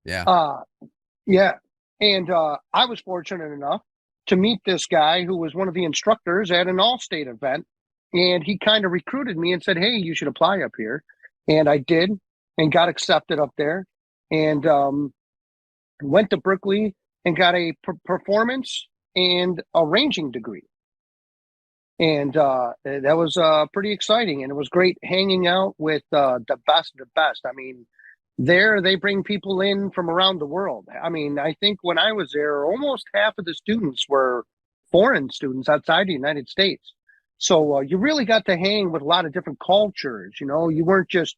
Yeah. Uh, yeah. And I was fortunate enough to meet this guy who was one of the instructors at an all-state event. And he kind of recruited me and said, hey, you should apply up here. And I did and got accepted up there and went to Berklee and got a performance and arranging degree. And that was pretty exciting. And it was great hanging out with the best of the best. I mean, there they bring people in from around the world. I mean, I think when I was there, almost half of the students were foreign students outside the United States. So you really got to hang with a lot of different cultures. You know, you weren't just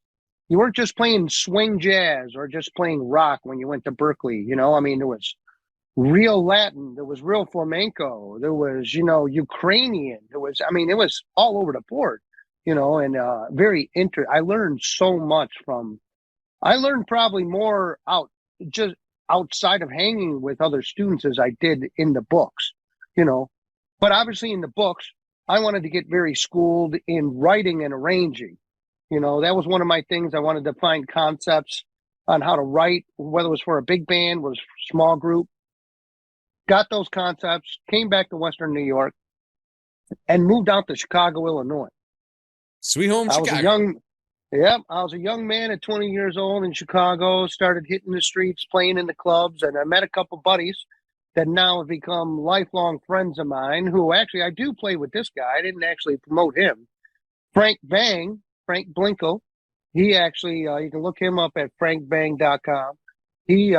playing swing jazz or just playing rock when you went to Berklee. You know, I mean, there was real Latin, there was real flamenco, there was, Ukrainian, there was, I mean, it was all over the board, and I learned so much I learned probably more just outside of hanging with other students as I did in the books, you know, but obviously in the books, I wanted to get very schooled in writing and arranging. That was one of my things. I wanted to find concepts on how to write, whether it was for a big band, was small group, got those concepts, came back to Western New York, and moved out to Chicago, Illinois. Sweet home I was a Chicago. young, yep, I was a young man at 20 years old in Chicago, started hitting the streets, playing in the clubs, and I met a couple buddies that now have become lifelong friends of mine who actually I do play with this guy. I didn't actually promote him. Frank Blinko. He actually, you can look him up at frankbang.com. He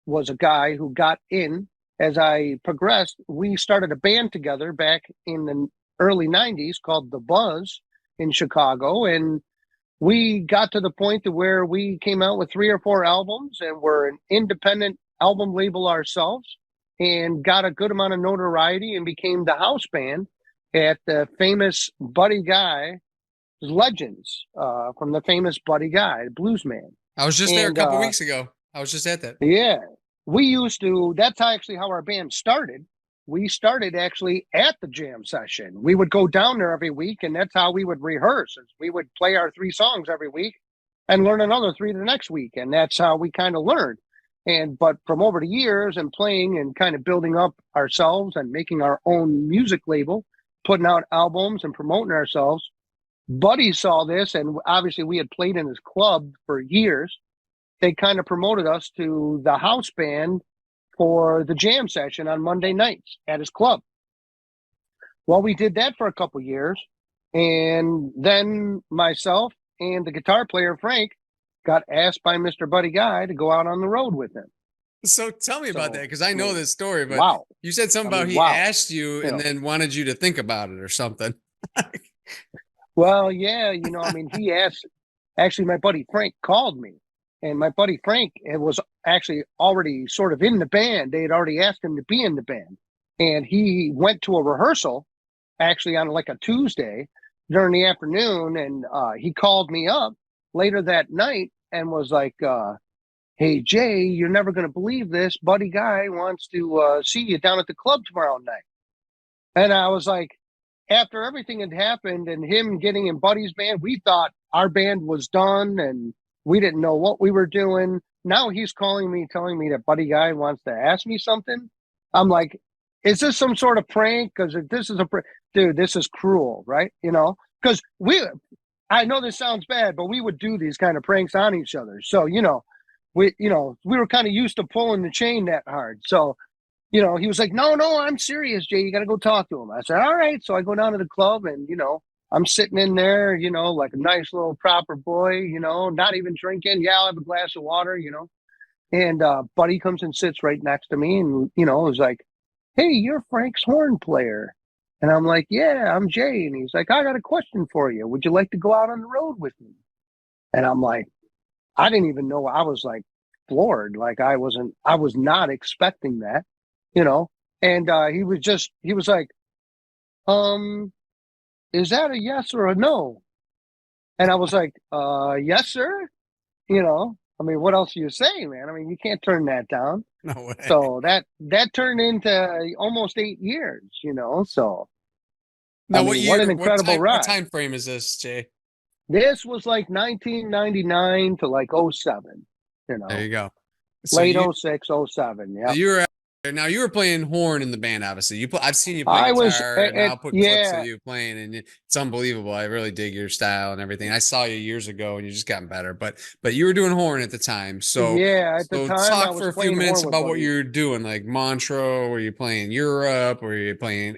was a guy who got in as I progressed. We started a band together back in the early 90s called The Buzz in Chicago. And we got to the point to where we came out with 3 or 4 albums and were an independent album label ourselves and got a good amount of notoriety and became the house band at the famous Buddy Guy Legends from the famous Buddy Guy, Blues Man. I was just there a And couple weeks ago. I was just at that. yeah, we used to, that's actually how our band started. We started actually at the jam session. We would go down there every week, and that's how we would rehearse. We would play our 3 songs every week and learn another 3 the next week. And that's how we kind of learned. But from over the years and playing and kind of building up ourselves and making our own music label, putting out albums and promoting ourselves, Buddy saw this, and obviously we had played in his club for years. They kind of promoted us to the house band for the jam session on Monday nights at his club. Well, we did that for a couple years, and then myself and the guitar player Frank got asked by Mr. Buddy Guy to go out on the road with him. So tell me about that So, because I I know mean, this story, but wow. you said something I about mean, he wow. asked you You and know, then wanted you to think about it or something. well, yeah, I mean, he asked, actually, my buddy Frank called me, and my buddy Frank was actually already sort of in the band. They had already asked him to be in the band, and he went to a rehearsal actually on like a Tuesday during the afternoon, and he called me up later that night and was like, "Hey Jay, you're never going to believe this. Buddy Guy wants to see you down at the club tomorrow night." And I was like, after everything had happened and him getting in Buddy's band, we thought our band was done and we didn't know what we were doing. Now he's calling me, telling me that Buddy Guy wants to ask me something. I'm like, is this some sort of prank? Because if this is dude, this is cruel, right? Because I know this sounds bad, but we would do these kind of pranks on each other. So, we were kind of used to pulling the chain that hard. So, he was like, no, no, I'm serious, Jay. You got to go talk to him. I said, all right. So I go down to the club and, I'm sitting in there, like a nice little proper boy, not even drinking. Yeah, I'll have a glass of water, And Buddy comes and sits right next to me and, is like, hey, you're Frank's horn player. And I'm like, yeah, I'm Jay. And he's like, I got a question for you. Would you like to go out on the road with me? And I'm like, I didn't even know. I was like floored. Like I was not expecting that, you know. And he was like, um, is that a yes or a no? And I was like, yes, sir. I mean, what else do you say, man? I mean, you can't turn that down. No way. So that turned into almost 8 years, So I Now, what mean, what an year? incredible What ride. time frame is this, Jay? This was like 1999 to like '07, you There know. you go. So late you 06, 07. so Yeah. you were now you were playing horn in the band, obviously. I've seen you play I was guitar, and I'll put clips of yeah, you playing, and it's unbelievable. I really dig your style and everything. I saw you years ago, and you just gotten better. But you were doing horn at the time, so yeah. At the so time, I talk was for a few playing minutes horn with about what buddies. you're doing, like Montreux. Were you playing Europe? Were you playing?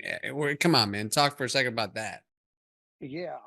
Come on, man. Talk for a second about that. Yeah.